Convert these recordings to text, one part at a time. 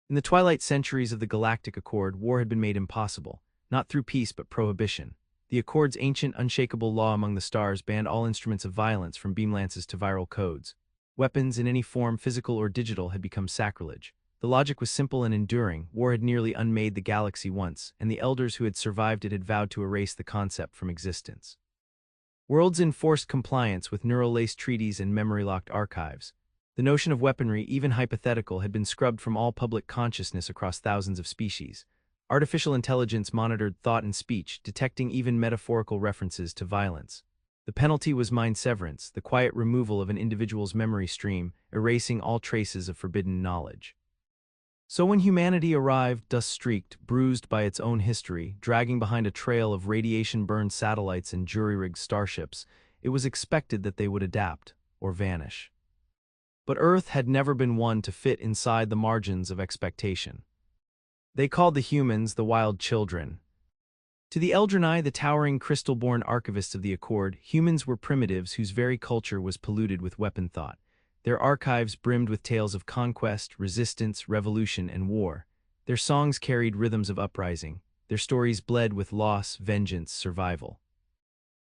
In the twilight centuries of the Galactic Accord, war had been made impossible, not through peace but prohibition. The Accord's ancient, unshakable law among the stars banned all instruments of violence from beam lances to viral codes. Weapons in any form, physical or digital, had become sacrilege. The logic was simple and enduring. War had nearly unmade the galaxy once, and the elders who had survived it had vowed to erase the concept from existence. Worlds enforced compliance with neural-laced treaties and memory-locked archives. The notion of weaponry, even hypothetical, had been scrubbed from all public consciousness across thousands of species. Artificial intelligence monitored thought and speech, detecting even metaphorical references to violence. The penalty was mind severance, the quiet removal of an individual's memory stream, erasing all traces of forbidden knowledge. So when humanity arrived, dust-streaked, bruised by its own history, dragging behind a trail of radiation-burned satellites and jury-rigged starships, it was expected that they would adapt, or vanish. But Earth had never been one to fit inside the margins of expectation. They called the humans the wild children. To the Eldroni, the towering crystal-born archivists of the Accord, humans were primitives whose very culture was polluted with weapon thought. Their archives brimmed with tales of conquest, resistance, revolution, and war. Their songs carried rhythms of uprising. Their stories bled with loss, vengeance, survival.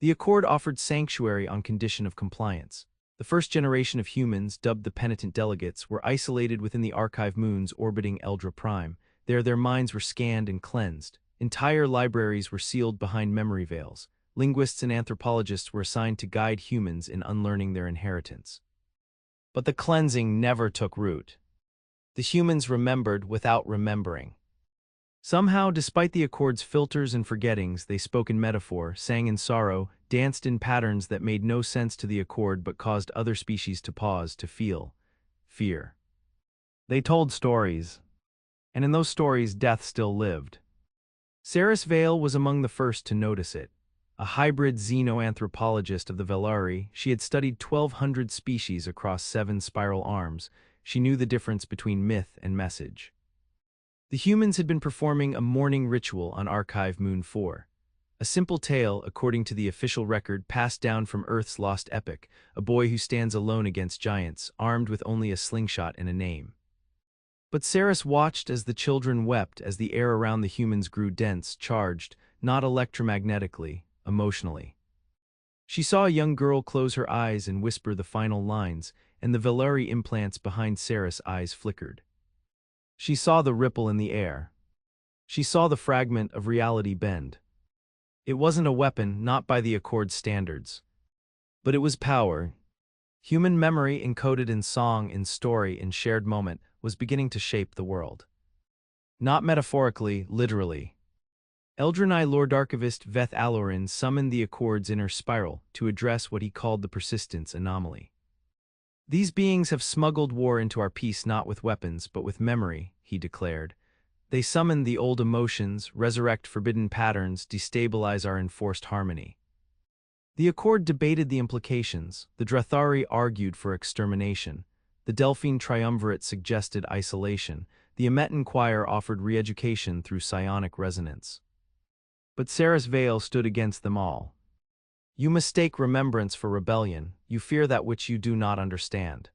The Accord offered sanctuary on condition of compliance. The first generation of humans, dubbed the penitent delegates, were isolated within the archive moons orbiting Eldra Prime. There their minds were scanned and cleansed. Entire libraries were sealed behind memory veils. Linguists and anthropologists were assigned to guide humans in unlearning their inheritance. But the cleansing never took root. The humans remembered without remembering. Somehow, despite the Accord's filters and forgettings, they spoke in metaphor, sang in sorrow, danced in patterns that made no sense to the Accord but caused other species to pause, to feel fear. They told stories, and in those stories death still lived. Saris Vale was among the first to notice it. A hybrid xenoanthropologist of the Velari, she had studied 1,200 species across 7 spiral arms. She knew the difference between myth and message. The humans had been performing a mourning ritual on Archive Moon 4. A simple tale, according to the official record, passed down from Earth's lost epic, a boy who stands alone against giants, armed with only a slingshot and a name. But Saris watched as the children wept, as the air around the humans grew dense, charged, not electromagnetically, emotionally. She saw a young girl close her eyes and whisper the final lines, and the Velari implants behind Saris' eyes flickered. She saw the ripple in the air. She saw the fragment of reality bend. It wasn't a weapon, not by the Accord standards. But it was power. Human memory encoded in song, in story, in shared moment, was beginning to shape the world. Not metaphorically, literally. Eldroni Lord Archivist Veth Alorin summoned the Accord's inner spiral to address what he called the persistence anomaly. These beings have smuggled war into our peace not with weapons but with memory, he declared. They summon the old emotions, resurrect forbidden patterns, destabilize our enforced harmony. The Accord debated the implications. The Drathari argued for extermination. The Delphine Triumvirate suggested isolation. The Emetan Choir offered re-education through psionic resonance. But Saris Vale stood against them all. You mistake remembrance for rebellion. You fear that which you do not understand.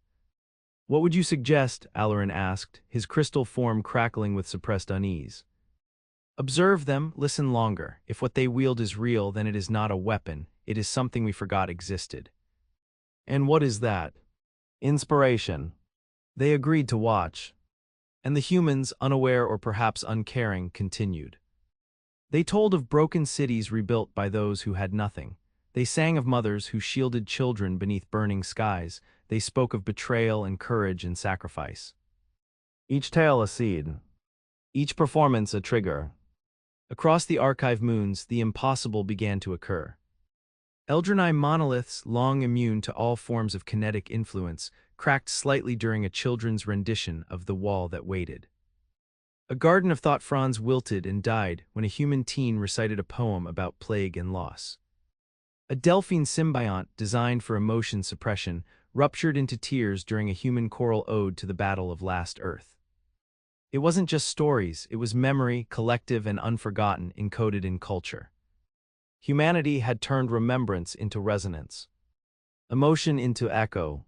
What would you suggest? Alorin asked, his crystal form crackling with suppressed unease. Observe them, listen longer. If what they wield is real, then it is not a weapon. It is something we forgot existed. And what is that? Inspiration. They agreed to watch. And the humans, unaware or perhaps uncaring, continued. They told of broken cities rebuilt by those who had nothing. They sang of mothers who shielded children beneath burning skies. They spoke of betrayal and courage and sacrifice. Each tale a seed. Each performance a trigger. Across the archive moons, the impossible began to occur. Eldroni monoliths, long immune to all forms of kinetic influence, cracked slightly during a children's rendition of The Wall That Waited. A garden of thought fronds wilted and died when a human teen recited a poem about plague and loss. A Delphine symbiont, designed for emotion suppression, ruptured into tears during a human choral ode to the Battle of Last Earth. It wasn't just stories, it was memory, collective and unforgotten, encoded in culture. Humanity had turned remembrance into resonance, emotion into echo,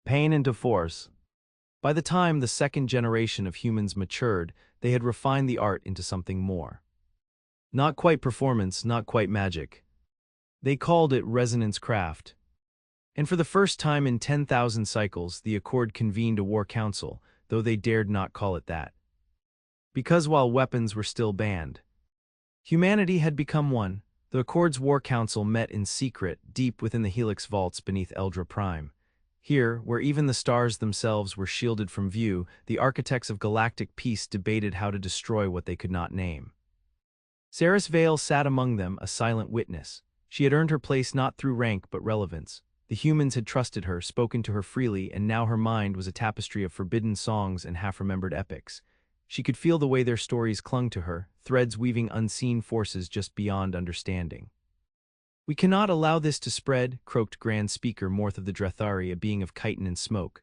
pain into force. By the time the second generation of humans matured, they had refined the art into something more. Not quite performance, not quite magic. They called it resonance craft. And for the first time in 10,000 cycles, the Accord convened a war council, though they dared not call it that. Because while weapons were still banned, humanity had become one. The Accord's War Council met in secret, deep within the Helix vaults beneath Eldra Prime. Here, where even the stars themselves were shielded from view, the architects of galactic peace debated how to destroy what they could not name. Saris Vale sat among them, a silent witness. She had earned her place not through rank but relevance. The humans had trusted her, spoken to her freely, and now her mind was a tapestry of forbidden songs and half-remembered epics. She could feel the way their stories clung to her, threads weaving unseen forces just beyond understanding. "We cannot allow this to spread," croaked Grand Speaker Morth of the Drethari, a being of chitin and smoke.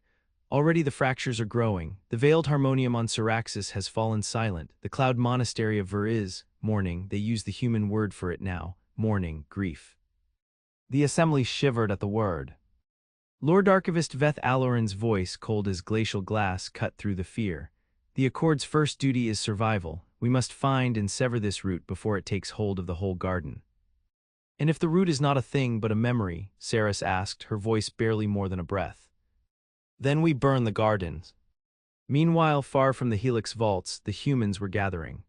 "Already the fractures are growing. The veiled harmonium on Syraxis has fallen silent. The cloud monastery of Ver is mourning. They use the human word for it now. Mourning, grief." The assembly shivered at the word. Lord Archivist Veth Aloran's voice, cold as glacial glass, cut through the fear. "The Accord's first duty is survival. We must find and sever this root before it takes hold of the whole garden." "And if the root is not a thing but a memory," Saris asked, her voice barely more than a breath, "then we burn the gardens." Meanwhile, far from the Helix vaults, the humans were gathering.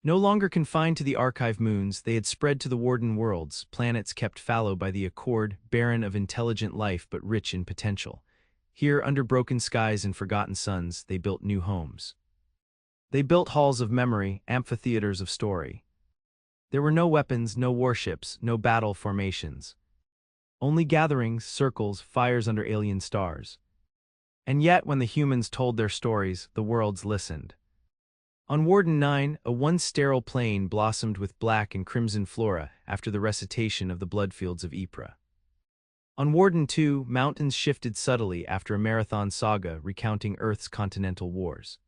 No longer confined to the archive moons, they had spread to the Warden worlds, planets kept fallow by the Accord, barren of intelligent life but rich in potential. Here, under broken skies and forgotten suns, they built new homes. They built halls of memory, amphitheaters of story. There were no weapons, no warships, no battle formations. Only gatherings, circles, fires under alien stars. And yet, when the humans told their stories, the worlds listened. On Warden 9, a once sterile plain blossomed with black and crimson flora after the recitation of the bloodfields of Ypres. On Warden 2, mountains shifted subtly after a marathon saga recounting Earth's continental wars.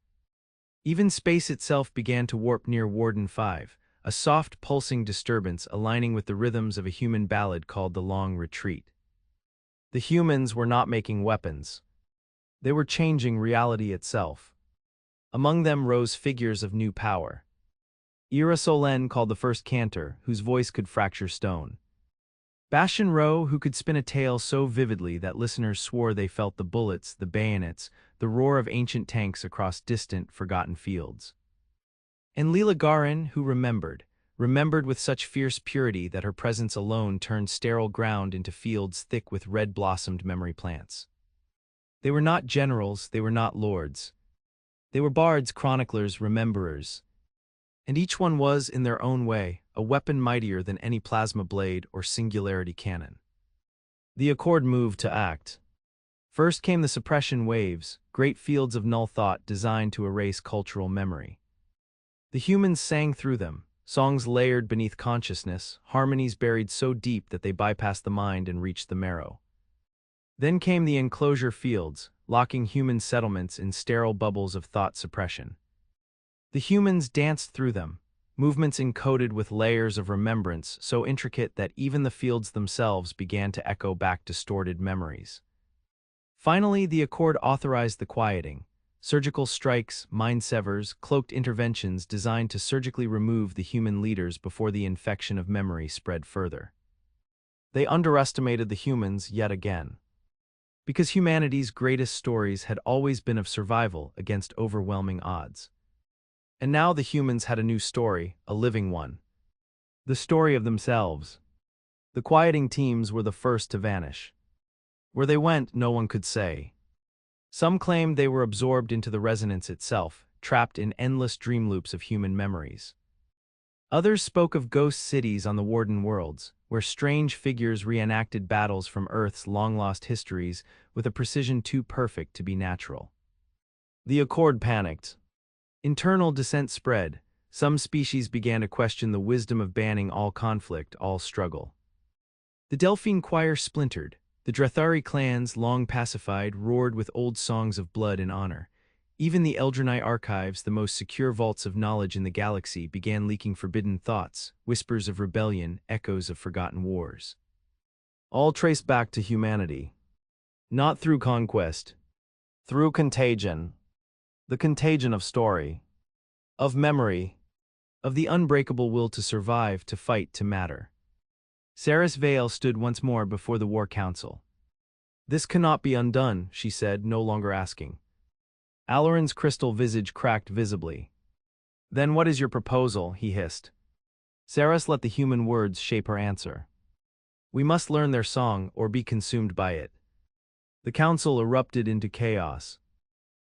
Even space itself began to warp near Warden 5, a soft, pulsing disturbance aligning with the rhythms of a human ballad called The Long Retreat. The humans were not making weapons. They were changing reality itself. Among them rose figures of new power. Ira Solen, called the first cantor, whose voice could fracture stone. Bastion Rowe, who could spin a tale so vividly that listeners swore they felt the bullets, the bayonets, the roar of ancient tanks across distant, forgotten fields. And Leela Garin, who remembered with such fierce purity that her presence alone turned sterile ground into fields thick with red-blossomed memory plants. They were not generals, they were not lords. They were bards, chroniclers, rememberers. And each one was, in their own way, a weapon mightier than any plasma blade or singularity cannon. The Accord moved to act. First came the suppression waves, great fields of null thought designed to erase cultural memory. The humans sang through them, songs layered beneath consciousness, harmonies buried so deep that they bypassed the mind and reached the marrow. Then came the enclosure fields, locking human settlements in sterile bubbles of thought suppression. The humans danced through them, movements encoded with layers of remembrance so intricate that even the fields themselves began to echo back distorted memories. Finally, the Accord authorized the quieting, surgical strikes, mind severs, cloaked interventions designed to surgically remove the human leaders before the infection of memory spread further. They underestimated the humans yet again. Because humanity's greatest stories had always been of survival against overwhelming odds. And now the humans had a new story, a living one. The story of themselves. The quieting teams were the first to vanish. Where they went, no one could say. Some claimed they were absorbed into the resonance itself, trapped in endless dream loops of human memories. Others spoke of ghost cities on the Warden worlds, where strange figures reenacted battles from Earth's long-lost histories with a precision too perfect to be natural. The Accord panicked. Internal dissent spread. Some species began to question the wisdom of banning all conflict, all struggle. The Delphine choir splintered. The Drethari clans, long pacified, roared with old songs of blood and honor. Even the Eldrenai archives, the most secure vaults of knowledge in the galaxy, began leaking forbidden thoughts, whispers of rebellion, echoes of forgotten wars. All traced back to humanity. Not through conquest, Through contagion, the contagion of story, of memory, of the unbreakable will to survive, to fight, to matter. Saris Vale stood once more before the War Council. "This cannot be undone," she said, no longer asking. Aloran's crystal visage cracked visibly. "Then what is your proposal?" he hissed. Saris let the human words shape her answer. "We must learn their song or be consumed by it." The council erupted into chaos.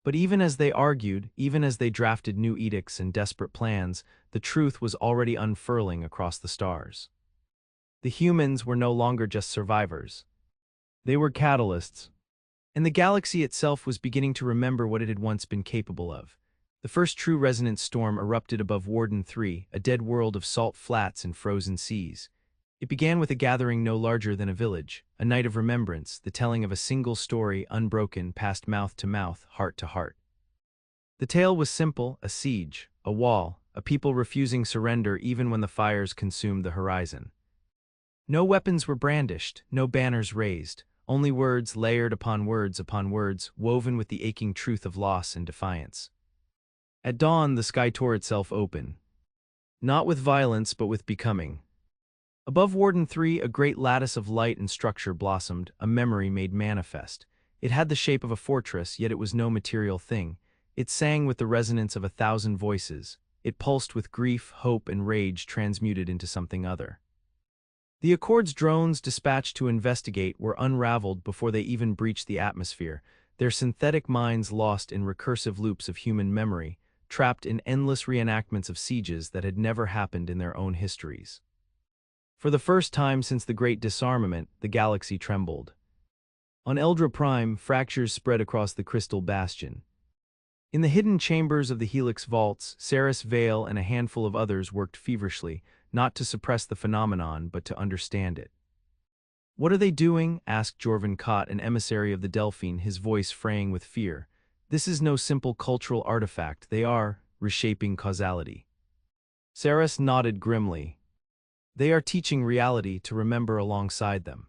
But even as they argued, even as they drafted new edicts and desperate plans, the truth was already unfurling across the stars. The humans were no longer just survivors. They were catalysts. And the galaxy itself was beginning to remember what it had once been capable of. The first true resonance storm erupted above Warden 3, a dead world of salt flats and frozen seas. It began with a gathering no larger than a village, a night of remembrance, the telling of a single story unbroken, passed mouth to mouth, heart to heart. The tale was simple: a siege, a wall, a people refusing surrender even when the fires consumed the horizon. No weapons were brandished, no banners raised, only words layered upon words, woven with the aching truth of loss and defiance. At dawn, the sky tore itself open. Not with violence, but with becoming. Above Warden 3, a great lattice of light and structure blossomed, a memory made manifest. It had the shape of a fortress, yet it was no material thing. It sang with the resonance of 1,000 voices. It pulsed with grief, hope, and rage transmuted into something other. The Accord's drones dispatched to investigate were unraveled before they even breached the atmosphere, their synthetic minds lost in recursive loops of human memory, trapped in endless reenactments of sieges that had never happened in their own histories. For the first time since the Great Disarmament, the galaxy trembled. On Eldra Prime, fractures spread across the Crystal Bastion. In the hidden chambers of the Helix vaults, Saris Vale and a handful of others worked feverishly, not to suppress the phenomenon, but to understand it. "What are they doing?" asked Jorvan Kott, an emissary of the Delphine, his voice fraying with fear. "This is no simple cultural artifact. They are reshaping causality." Saris nodded grimly. "They are teaching reality to remember alongside them."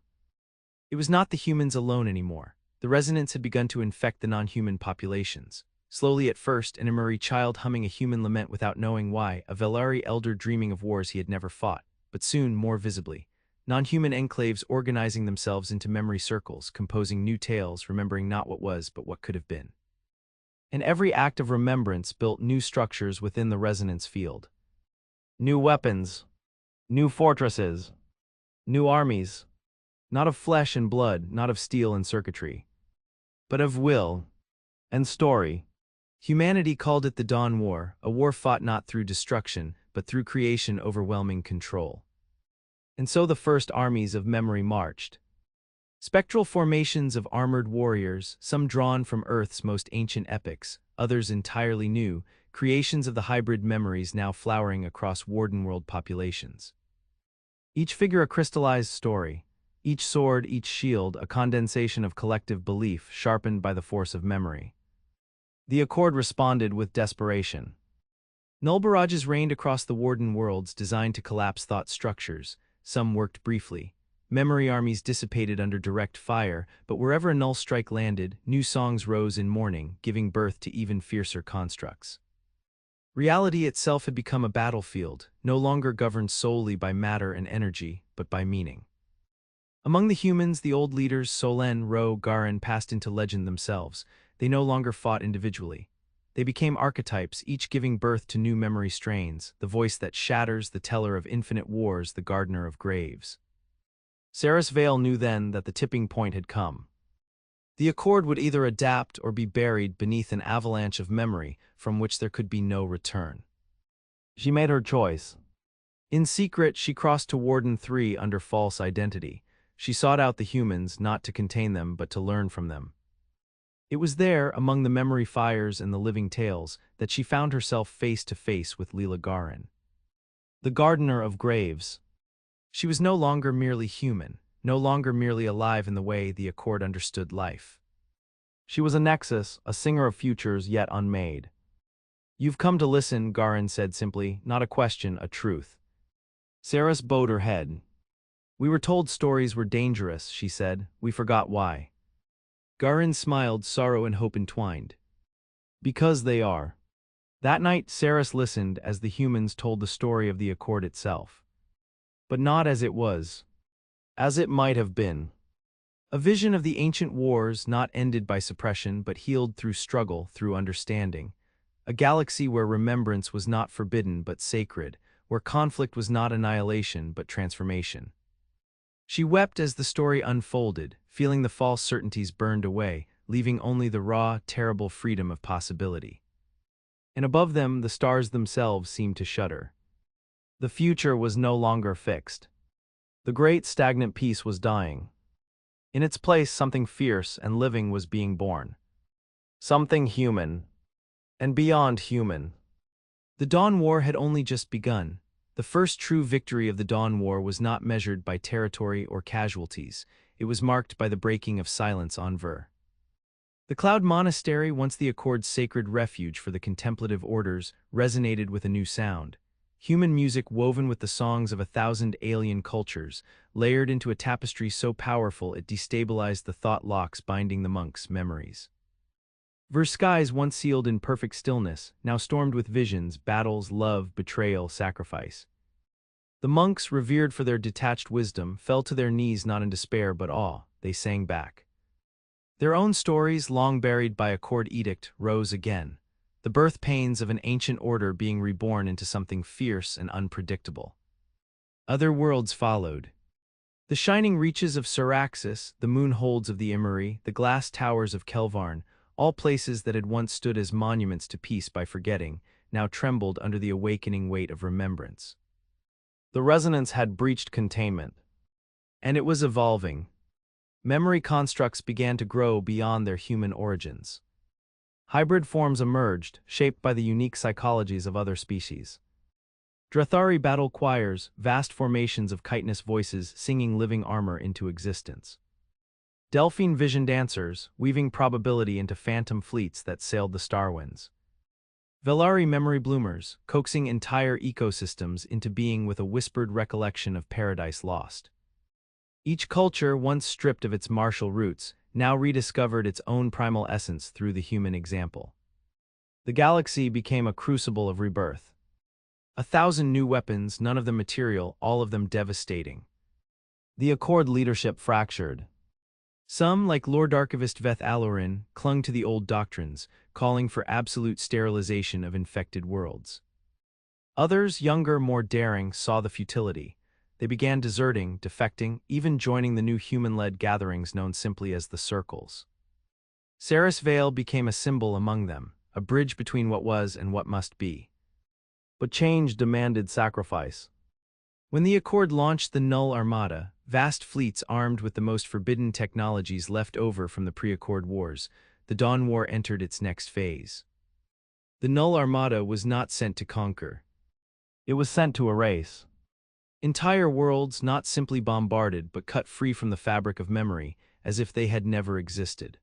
It was not the humans alone anymore. The resonance had begun to infect the non-human populations. Slowly at first, an Emiri child humming a human lament without knowing why, a Velari elder dreaming of wars he had never fought, but soon, more visibly, non-human enclaves organizing themselves into memory circles, composing new tales, remembering not what was, but what could have been. And every act of remembrance built new structures within the resonance field. New weapons, new fortresses, new armies, not of flesh and blood, not of steel and circuitry, but of will and story. Humanity called it the Dawn War, a war fought not through destruction, but through creation overwhelming control. And so the first armies of memory marched. Spectral formations of armored warriors, some drawn from Earth's most ancient epics, others entirely new, creations of the hybrid memories now flowering across Warden world populations. Each figure a crystallized story, each sword, each shield, a condensation of collective belief sharpened by the force of memory. The Accord responded with desperation. Null barrages rained across the Warden worlds designed to collapse thought structures. Some worked briefly. Memory armies dissipated under direct fire, but wherever a null strike landed, new songs rose in mourning, giving birth to even fiercer constructs. Reality itself had become a battlefield, no longer governed solely by matter and energy, but by meaning. Among the humans, the old leaders Solen, Ro, Garin passed into legend themselves. They no longer fought individually. They became archetypes, each giving birth to new memory strains, the voice that shatters, the teller of infinite wars, the gardener of graves. Saris Vale knew then that the tipping point had come. The Accord would either adapt or be buried beneath an avalanche of memory from which there could be no return. She made her choice. In secret, she crossed to Warden 3 under false identity. She sought out the humans, not to contain them, but to learn from them. It was there, among the memory fires and the living tales, that she found herself face to face with Leela Garin. The gardener of graves. She was no longer merely human, no longer merely alive in the way the Accord understood life. She was a nexus, a singer of futures yet unmade. "You've come to listen," Garin said simply, "not a question, a truth." Saris bowed her head. "We were told stories were dangerous," she said. "We forgot why." Garin smiled, sorrow and hope entwined. Because they are. That night, Saris listened as the humans told the story of the Accord itself. But not as it was. As it might have been. A vision of the ancient wars not ended by suppression but healed through struggle, through understanding. A galaxy where remembrance was not forbidden but sacred, where conflict was not annihilation but transformation. She wept as the story unfolded, feeling the false certainties burned away, leaving only the raw, terrible freedom of possibility. And above them, the stars themselves seemed to shudder. The future was no longer fixed. The great stagnant peace was dying. In its place, something fierce and living was being born. Something human. And beyond human. The Dawn War had only just begun. The first true victory of the Dawn War was not measured by territory or casualties. It was marked by the breaking of silence on Ver. The Cloud Monastery, once the Accord's sacred refuge for the contemplative orders, resonated with a new sound. Human music woven with the songs of 1,000 alien cultures, layered into a tapestry so powerful it destabilized the thought locks binding the monks' memories. Ver's skies, once sealed in perfect stillness, now stormed with visions, battles, love, betrayal, sacrifice. The monks, revered for their detached wisdom, fell to their knees not in despair but awe. They sang back. Their own stories, long buried by Accord edict, rose again. The birth pains of an ancient order being reborn into something fierce and unpredictable. Other worlds followed. The shining reaches of Syraxis, the moon holds of the Imri, the glass towers of Kelvarn, all places that had once stood as monuments to peace by forgetting, now trembled under the awakening weight of remembrance. The resonance had breached containment. And it was evolving. Memory constructs began to grow beyond their human origins. Hybrid forms emerged, shaped by the unique psychologies of other species. Drathari battle choirs, vast formations of chitinous voices singing living armor into existence. Delphine vision dancers, weaving probability into phantom fleets that sailed the starwinds. Velari memory bloomers, coaxing entire ecosystems into being with a whispered recollection of paradise lost. Each culture, once stripped of its martial roots, now rediscovered its own primal essence through the human example. The galaxy became a crucible of rebirth. 1,000 new weapons, none of them material, all of them devastating. The Accord leadership fractured. Some, like Lord Archivist Veth Alorin, clung to the old doctrines, calling for absolute sterilization of infected worlds. Others, younger, more daring, saw the futility. They began deserting, defecting, even joining the new human-led gatherings known simply as the Circles. Saris Vale became a symbol among them, a bridge between what was and what must be. But change demanded sacrifice. When the Accord launched the Null Armada, vast fleets armed with the most forbidden technologies left over from the pre-Accord wars, the Dawn War entered its next phase. The Null Armada was not sent to conquer. It was sent to erase. Entire worlds not simply bombarded but cut free from the fabric of memory, as if they had never existed.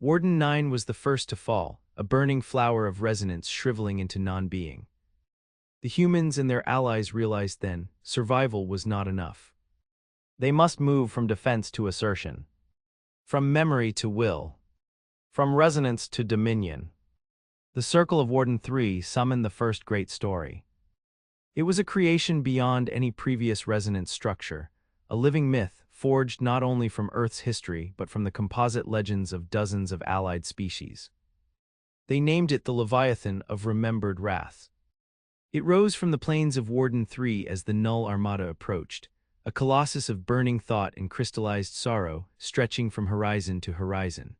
Warden 9 was the first to fall, a burning flower of resonance shriveling into non-being. The humans and their allies realized then, survival was not enough. They must move from defense to assertion. From memory to will. From resonance to dominion. The Circle of Warden 3 summoned the first great story. It was a creation beyond any previous resonance structure, a living myth forged not only from Earth's history but from the composite legends of dozens of allied species. They named it the Leviathan of Remembered Wrath. It rose from the plains of Warden 3 as the Null Armada approached, a colossus of burning thought and crystallized sorrow stretching from horizon to horizon.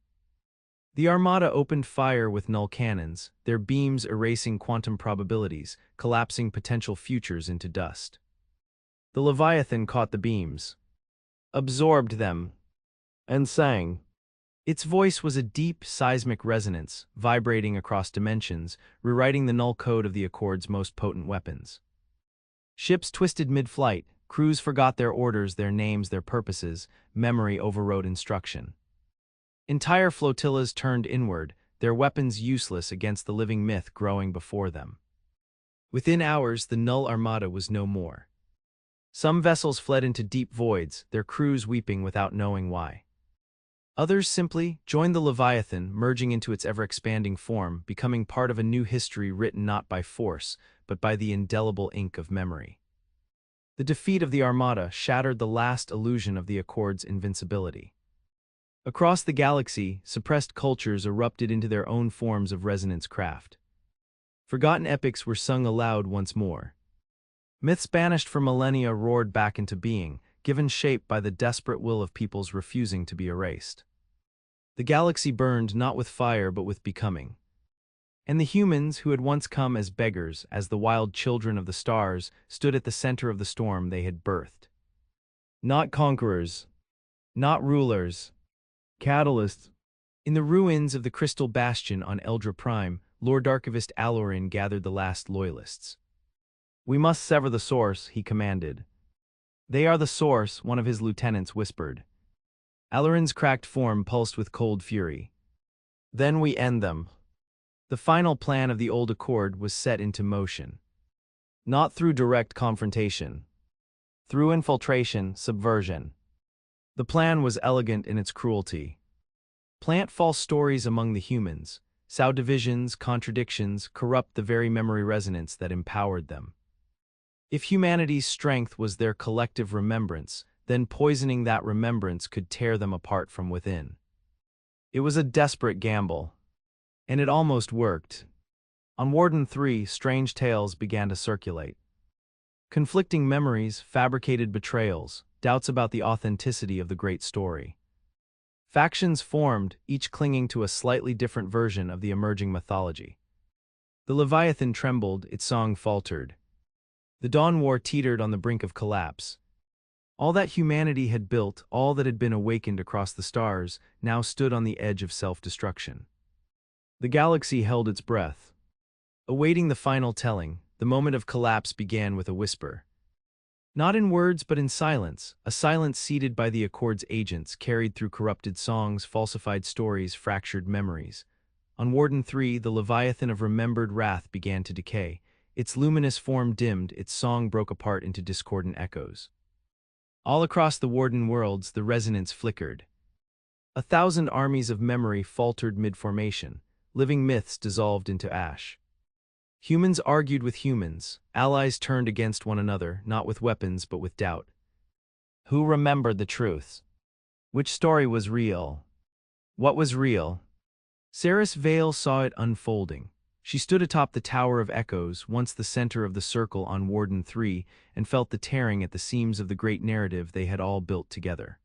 The Armada opened fire with null cannons, their beams erasing quantum probabilities, collapsing potential futures into dust. The Leviathan caught the beams, absorbed them, and sang. Its voice was a deep, seismic resonance, vibrating across dimensions, rewriting the null code of the Accord's most potent weapons. Ships twisted mid-flight, crews forgot their orders, their names, their purposes, memory overrode instruction. Entire flotillas turned inward, their weapons useless against the living myth growing before them. Within hours, the Null Armada was no more. Some vessels fled into deep voids, their crews weeping without knowing why. Others simply joined the Leviathan, merging into its ever-expanding form, becoming part of a new history written not by force, but by the indelible ink of memory. The defeat of the Armada shattered the last illusion of the Accord's invincibility. Across the galaxy, suppressed cultures erupted into their own forms of resonance craft. Forgotten epics were sung aloud once more. Myths banished for millennia roared back into being, given shape by the desperate will of peoples refusing to be erased. The galaxy burned not with fire but with becoming. And the humans, who had once come as beggars, as the wild children of the stars, stood at the center of the storm they had birthed. Not conquerors, not rulers, catalysts. In the ruins of the Crystal Bastion on Eldra Prime, Lord Archivist Alorin gathered the last loyalists. "We must sever the source," he commanded. "They are the source," one of his lieutenants whispered. Alorin's cracked form pulsed with cold fury. "Then we end them." The final plan of the old Accord was set into motion. Not through direct confrontation. Through infiltration, subversion. The plan was elegant in its cruelty. Plant false stories among the humans, sow divisions, contradictions, corrupt the very memory resonance that empowered them. If humanity's strength was their collective remembrance, then poisoning that remembrance could tear them apart from within. It was a desperate gamble. And it almost worked. On Warden 3, strange tales began to circulate. Conflicting memories, fabricated betrayals, doubts about the authenticity of the great story. Factions formed, each clinging to a slightly different version of the emerging mythology. The Leviathan trembled, its song faltered. The Dawn War teetered on the brink of collapse. All that humanity had built, all that had been awakened across the stars, now stood on the edge of self-destruction. The galaxy held its breath. Awaiting the final telling, the moment of collapse began with a whisper. Not in words but in silence, a silence seeded by the Accord's agents, carried through corrupted songs, falsified stories, fractured memories. On Warden 3, the Leviathan of remembered wrath began to decay. Its luminous form dimmed, its song broke apart into discordant echoes. All across the Warden worlds, the resonance flickered. 1,000 armies of memory faltered mid-formation, living myths dissolved into ash. Humans argued with humans, allies turned against one another, not with weapons but with doubt. Who remembered the truth? Which story was real? What was real? Saris Vale saw it unfolding. She stood atop the Tower of Echoes, once the center of the circle on Warden 3, and felt the tearing at the seams of the great narrative they had all built together.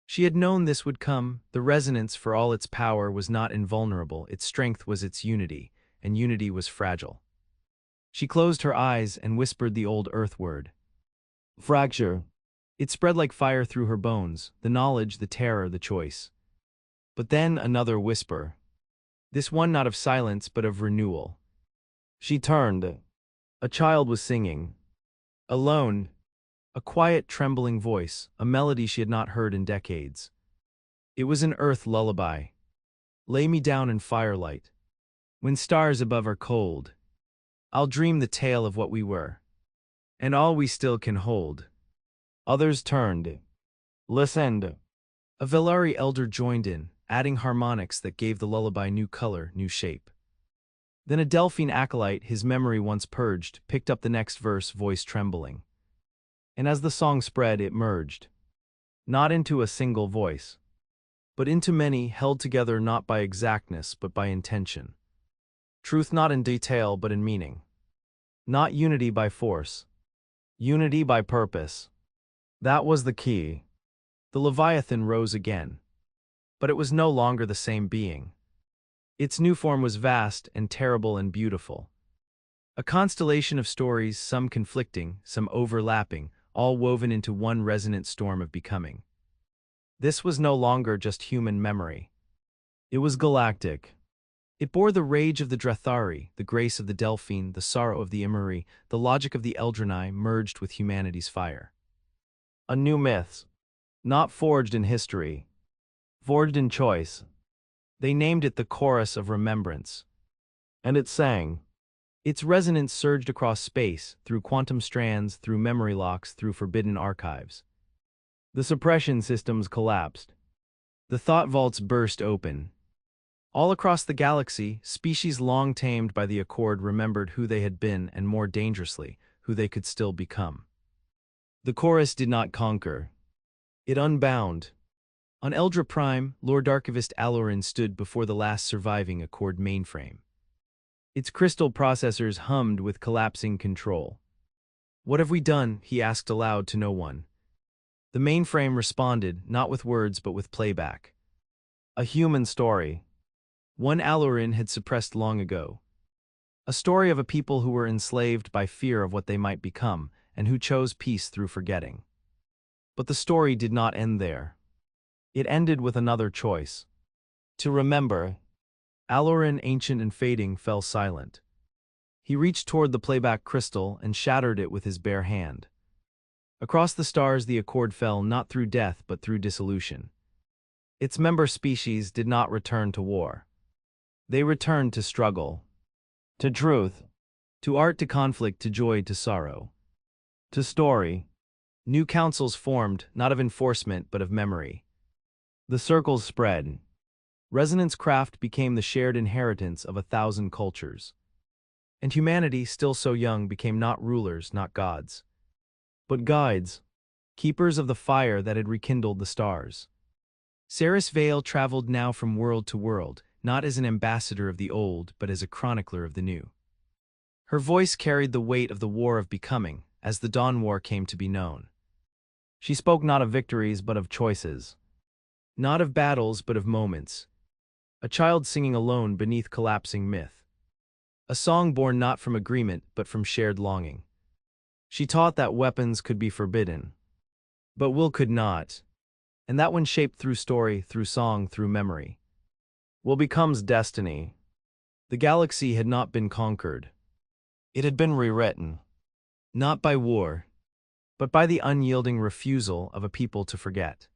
She had known this would come. The resonance, for all its power, was not invulnerable. Its strength was its unity, and unity was fragile. She closed her eyes and whispered the old earth word. Fracture. It spread like fire through her bones, the knowledge, the terror, the choice. But then another whisper. This one not of silence but of renewal. She turned. A child was singing. Alone. A quiet, trembling voice, a melody she had not heard in decades. It was an earth lullaby. Lay me down in firelight. When stars above are cold, I'll dream the tale of what we were, and all we still can hold. Others turned. Listened. A Velari elder joined in, adding harmonics that gave the lullaby new color, new shape. Then a Delphine acolyte, his memory once purged, picked up the next verse, voice trembling. And as the song spread, it merged. Not into a single voice, but into many, held together not by exactness but by intention. Truth not in detail but in meaning. Not unity by force. Unity by purpose. That was the key. The Leviathan rose again. But it was no longer the same being. Its new form was vast and terrible and beautiful. A constellation of stories, some conflicting, some overlapping, all woven into one resonant storm of becoming. This was no longer just human memory. It was galactic. It bore the rage of the Drathari, the grace of the Delphine, the sorrow of the Imari, the logic of the Eldrani merged with humanity's fire. A new myth. Not forged in history. Forged in choice. They named it the Chorus of Remembrance. And it sang. Its resonance surged across space, through quantum strands, through memory locks, through forbidden archives. The suppression systems collapsed. The thought vaults burst open. All across the galaxy, species long tamed by the Accord remembered who they had been and, more dangerously, who they could still become. The chorus did not conquer. It unbound. On Eldra Prime, Lord Archivist Aloran stood before the last surviving Accord mainframe. Its crystal processors hummed with collapsing control. "What have we done?" he asked aloud to no one. The mainframe responded, not with words but with playback. A human story. One Aloran had suppressed long ago. A story of a people who were enslaved by fear of what they might become, and who chose peace through forgetting. But the story did not end there. It ended with another choice. To remember. Aloran, ancient and fading, fell silent. He reached toward the playback crystal and shattered it with his bare hand. Across the stars the Accord fell not through death but through dissolution. Its member species did not return to war. They returned to struggle. To truth. To art, to conflict, to joy, to sorrow. To story. New councils formed, not of enforcement but of memory. The circles spread. Resonance craft became the shared inheritance of 1,000 cultures. And humanity, still so young, became not rulers, not gods, but guides, keepers of the fire that had rekindled the stars. Saris Vale traveled now from world to world, not as an ambassador of the old, but as a chronicler of the new. Her voice carried the weight of the war of becoming, as the Dawn War came to be known. She spoke not of victories, but of choices. Not of battles, but of moments. A child singing alone beneath collapsing myth. A song born not from agreement, but from shared longing. She taught that weapons could be forbidden, but will could not, and that when shaped through story, through song, through memory, will becomes destiny. The galaxy had not been conquered. It had been rewritten, not by war, but by the unyielding refusal of a people to forget.